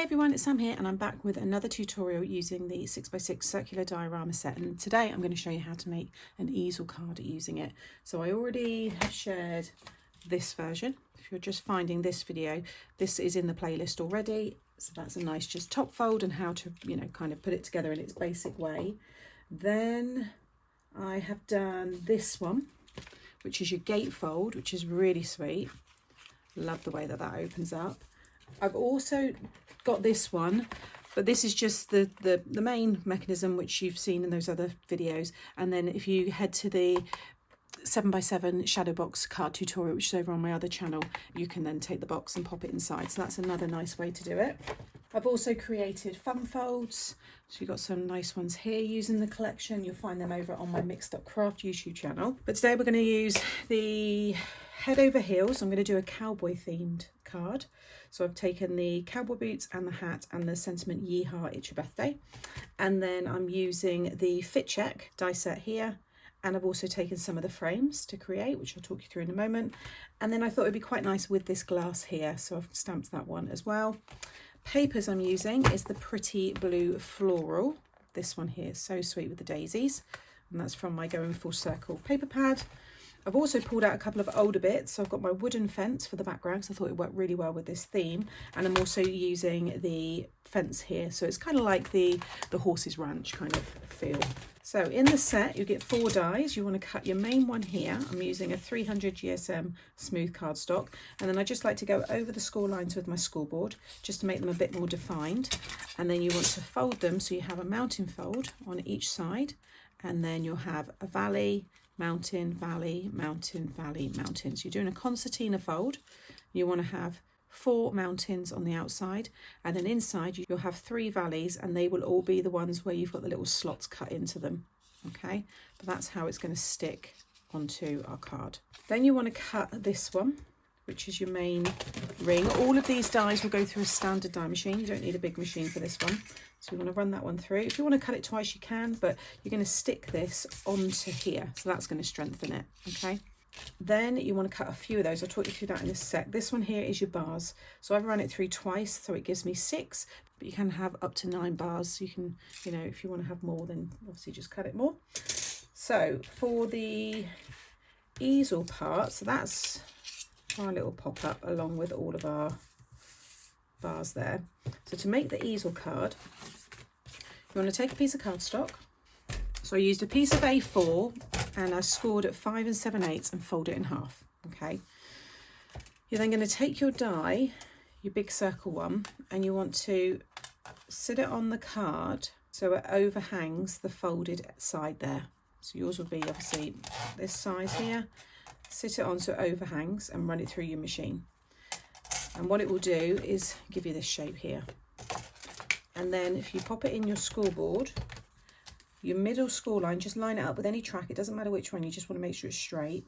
Hey everyone, it's Sam here and I'm back with another tutorial using the 6x6 circular diorama set, and today I'm going to show you how to make an easel card using it. So I already have shared this version. If you're just finding this video, this is in the playlist already. So that's a nice just top fold and how to, kind of put it together in its basic way. Then I have done this one, which is your gatefold, which is really sweet. Love the way that that opens up. I've also got this one, but this is just the main mechanism which you've seen in those other videos. And then if you head to the 7x7 shadow box card tutorial, which is over on my other channel, you can then take the box and pop it inside. So that's another nice way to do it. I've also created fun folds. So you've got some nice ones here using the collection. You'll find them over on my Mixed Up Craft YouTube channel. But today we're going to use the head over heels. I'm going to do a cowboy themed card. So I've taken the cowboy boots and the hat and the sentiment Yeehaw, It's Your Birthday. And then I'm using the Fit Check die set here. And I've also taken some of the frames to create, which I'll talk you through in a moment. And then I thought it'd be quite nice with this glass here. So I've stamped that one as well. Papers I'm using is the Pretty Blue Floral. This one here is so sweet with the daisies. And that's from my Going Full Circle paper pad. I've also pulled out a couple of older bits. So I've got my wooden fence for the background, so I thought it worked really well with this theme. And I'm also using the fence here. So it's kind of like the horse's ranch kind of feel. So in the set, you get 4 dies. You want to cut your main one here. I'm using a 300 GSM smooth cardstock. And then I just like to go over the score lines with my scoreboard, just to make them a bit more defined. And then you want to fold them so you have a mountain fold on each side. And then you'll have a valley, mountain, valley, mountain, valley, mountain. So you're doing a concertina fold. You want to have 4 mountains on the outside, and then inside you'll have 3 valleys, and they will all be the ones where you've got the little slots cut into them. Okay, but that's how it's going to stick onto our card. Then you want to cut this one, which is your main ring. All of these dies will go through a standard die machine. You don't need a big machine for this one. So you want to run that one through. If you want to cut it twice, you can, but you're going to stick this onto here. So that's going to strengthen it, okay? Then you want to cut a few of those. I'll talk you through that in a sec. This one here is your bars. So I've run it through twice, so it gives me 6, but you can have up to 9 bars. So you can, if you want to have more, then obviously just cut it more. So for the easel part, so that's our little pop-up along with all of our bars there. So to make the easel card, you want to take a piece of cardstock. So I used a piece of A4 and I scored at 5 7/8 and fold it in half. Okay. You're then going to take your die, your big circle one, and you want to sit it on the card so it overhangs the folded side there. So yours will be obviously this size here. Sit it on so it overhangs and run it through your machine. And what it will do is give you this shape here. And then if you pop it in your scoreboard, your middle score line, just line it up with any track. It doesn't matter which one, you just want to make sure it's straight.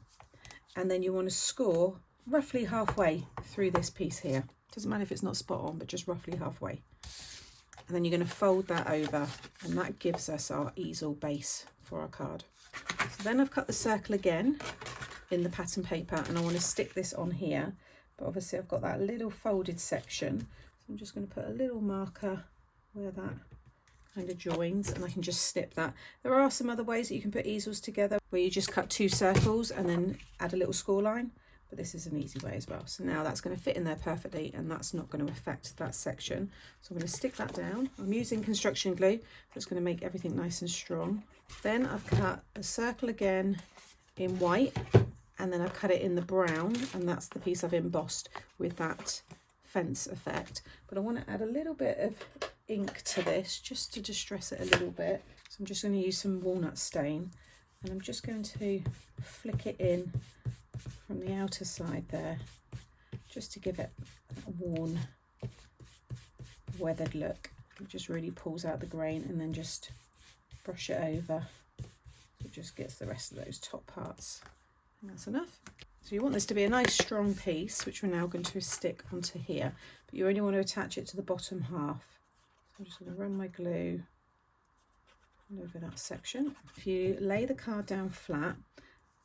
And then you want to score roughly halfway through this piece here. Doesn't matter if it's not spot on, but just roughly halfway. And then you're going to fold that over, and that gives us our easel base for our card. So then I've cut the circle again in the pattern paper, and I want to stick this on here. But obviously I've got that little folded section. So I'm just going to put a little marker where that kind of joins, and I can just snip that. There are some other ways that you can put easels together where you just cut 2 circles and then add a little score line, but this is an easy way as well. So now that's going to fit in there perfectly, and that's not going to affect that section. So I'm going to stick that down. I'm using construction glue, so it's going to make everything nice and strong. Then I've cut a circle again in white, and then I've cut it in the brown, and that's the piece I've embossed with that fence effect. But I want to add a little bit of ink to this just to distress it a little bit. So I'm just going to use some walnut stain, and I'm just going to flick it in from the outer side there, just to give it a worn, weathered look. It just really pulls out the grain, and then just brush it over so it just gets the rest of those top parts. And that's enough. So you want this to be a nice strong piece, which we're now going to stick onto here, but you only want to attach it to the bottom half. So I'm just going to run my glue over that section. If you lay the card down flat,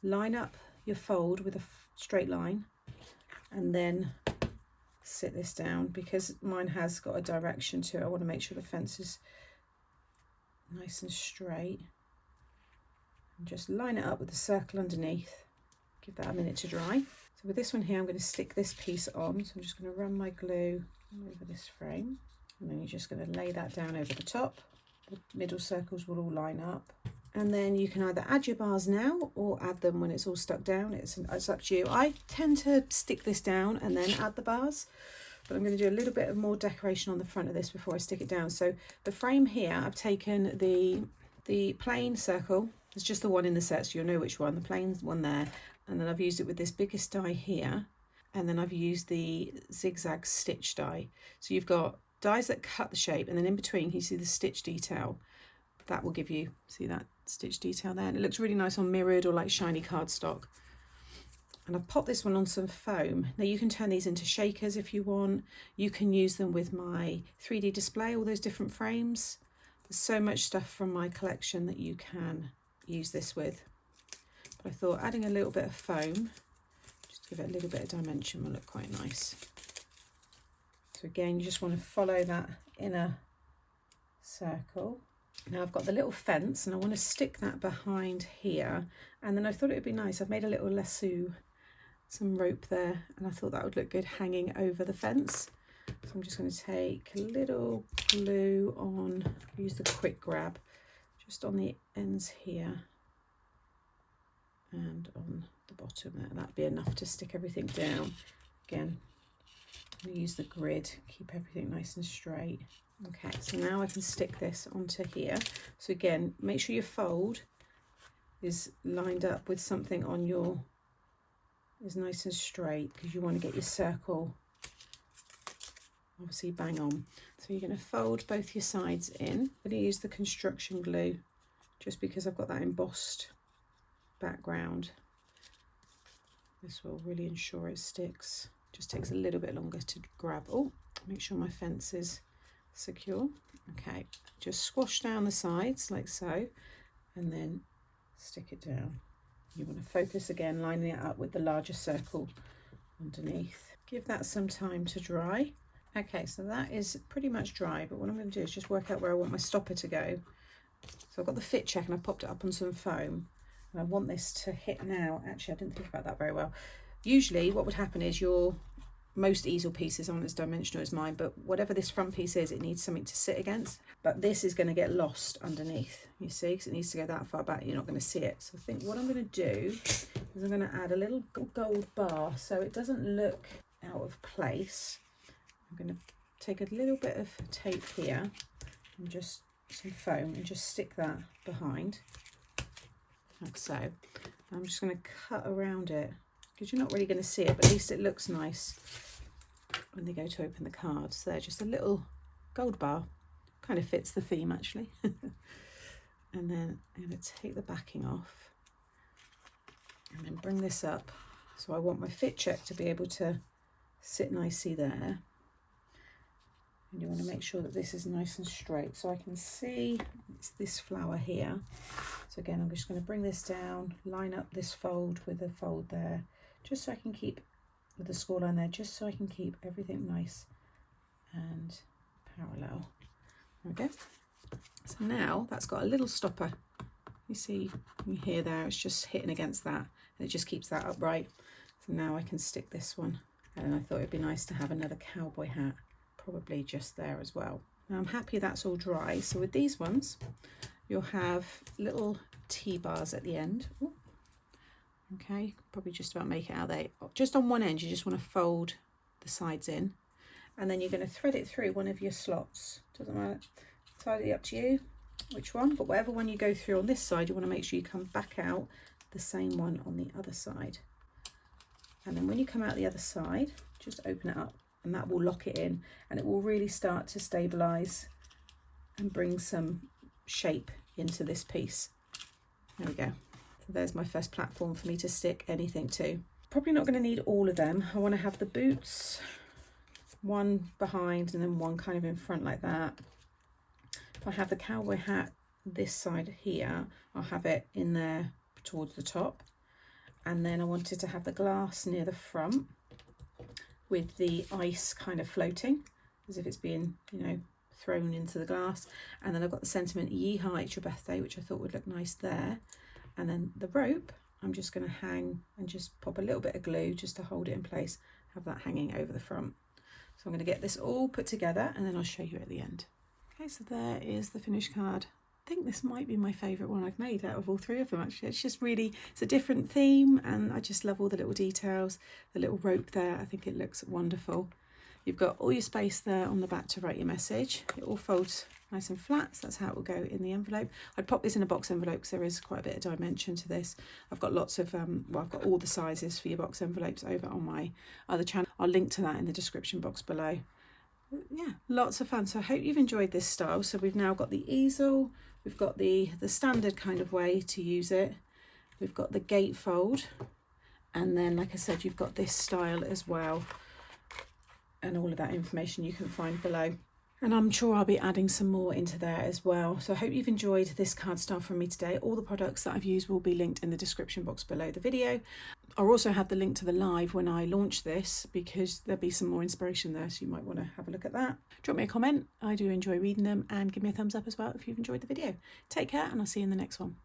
line up your fold with a straight line, and then sit this down because mine has got a direction to it. I want to make sure the fence is nice and straight. And just line it up with the circle underneath. Give that a minute to dry. So with this one here, I'm going to stick this piece on. So I'm just going to run my glue over this frame. And then you're just going to lay that down over the top. The middle circles will all line up. And then you can either add your bars now or add them when it's all stuck down. It's up to you. I tend to stick this down and then add the bars, but I'm going to do a little bit of more decoration on the front of this before I stick it down. So the frame here, I've taken the plain circle. It's just the one in the set, so you'll know which one, the plain one there. And then I've used it with this biggest die here. And then I've used the zigzag stitch die. So you've got dies that cut the shape, and then in between you see the stitch detail. That will give you, see that stitch detail there? And it looks really nice on mirrored or like shiny cardstock. And I've popped this one on some foam. Now you can turn these into shakers if you want. You can use them with my 3D display, all those different frames. There's so much stuff from my collection that you can use this with. But I thought adding a little bit of foam, just to give it a little bit of dimension, will look quite nice. So again, you just want to follow that inner circle. Now I've got the little fence and I want to stick that behind here, and then I thought it would be nice, I've made a little lasso, some rope there, and I thought that would look good hanging over the fence. So I'm just going to take a little glue on, use the quick grab, just on the ends here and on the bottom there. That'd be enough to stick everything down. Again, I'm going to use the grid, keep everything nice and straight. Okay, so now I can stick this onto here. So again, make sure your fold is lined up with something on your, is nice and straight, because you want to get your circle obviously bang on. So you're going to fold both your sides in. I'm going to use the construction glue just because I've got that embossed background. This will really ensure it sticks. Just takes a little bit longer to grab. Oh, make sure my fence is secure. Okay, just squash down the sides like so, and then stick it down. You want to focus again, lining it up with the larger circle underneath. Give that some time to dry. Okay, so that is pretty much dry, but what I'm going to do is just work out where I want my stopper to go. So I've got the fit check and I popped it up on some foam, and I want this to hit now. Actually, I didn't think about that very well. Usually what would happen is most easel pieces aren't as dimensional as mine, but whatever this front piece is, it needs something to sit against. But this is going to get lost underneath, you see, because it needs to go that far back. You're not going to see it. So I think what I'm going to do is I'm going to add a little gold bar so it doesn't look out of place. I'm going to take a little bit of tape here and just some foam and just stick that behind, like so. I'm just going to cut around it because you're not really going to see it, but at least it looks nice when they go to open the cards. There, just a little gold bar, kind of fits the theme actually. And then I'm going to take the backing off and then bring this up. So I want my fit check to be able to sit nicely there. And you want to make sure that this is nice and straight. So I can see it's this flower here. So again, I'm just going to bring this down, line up this fold with the fold there, just so I can keep, with the score line there, just so I can keep everything nice and parallel. There we go. So now that's got a little stopper. You see, you hear there, it's just hitting against that, and it just keeps that upright. So now I can stick this one. And I thought it'd be nice to have another cowboy hat, probably just there as well. Now I'm happy that's all dry. So with these ones, you'll have little T-bars at the end. Ooh. Okay, probably just about make it out there. Just on one end, you just want to fold the sides in, and then you're going to thread it through one of your slots. Doesn't matter, entirely up to you which one, but whatever one you go through on this side, you want to make sure you come back out the same one on the other side. And then when you come out the other side, just open it up, and that will lock it in, and it will really start to stabilize and bring some shape into this piece. There we go. So there's my first platform for me to stick anything to. Probably not going to need all of them. I want to have the boots, one behind and then one kind of in front like that. If I have the cowboy hat this side here, I'll have it in there towards the top. And then I wanted to have the glass near the front. with the ice kind of floating as if it's being, you know, thrown into the glass. And then I've got the sentiment "Yeehaw, it's your birthday," which I thought would look nice there. And then the rope, I'm just going to hang and just pop a little bit of glue just to hold it in place, have that hanging over the front. So I'm going to get this all put together and then I'll show you at the end. Okay, so there is the finished card. I think this might be my favourite one I've made out of all three of them actually. It's just really, it's a different theme and I just love all the little details. The little rope there, I think it looks wonderful. You've got all your space there on the back to write your message. It all folds nice and flat, so that's how it will go in the envelope. I'd pop this in a box envelope because there is quite a bit of dimension to this. I've got lots of, well, I've got all the sizes for your box envelopes over on my other channel. I'll link to that in the description box below. Yeah, lots of fun. So I hope you've enjoyed this style. So we've now got the easel, we've got the standard kind of way to use it. We've got the gatefold, and then, like I said, you've got this style as well. And all of that information you can find below. And I'm sure I'll be adding some more into there as well. So I hope you've enjoyed this card style from me today. All the products that I've used will be linked in the description box below the video. I'll also have the link to the live when I launch this because there'll be some more inspiration there. So you might want to have a look at that. Drop me a comment. I do enjoy reading them, and give me a thumbs up as well if you've enjoyed the video. Take care and I'll see you in the next one.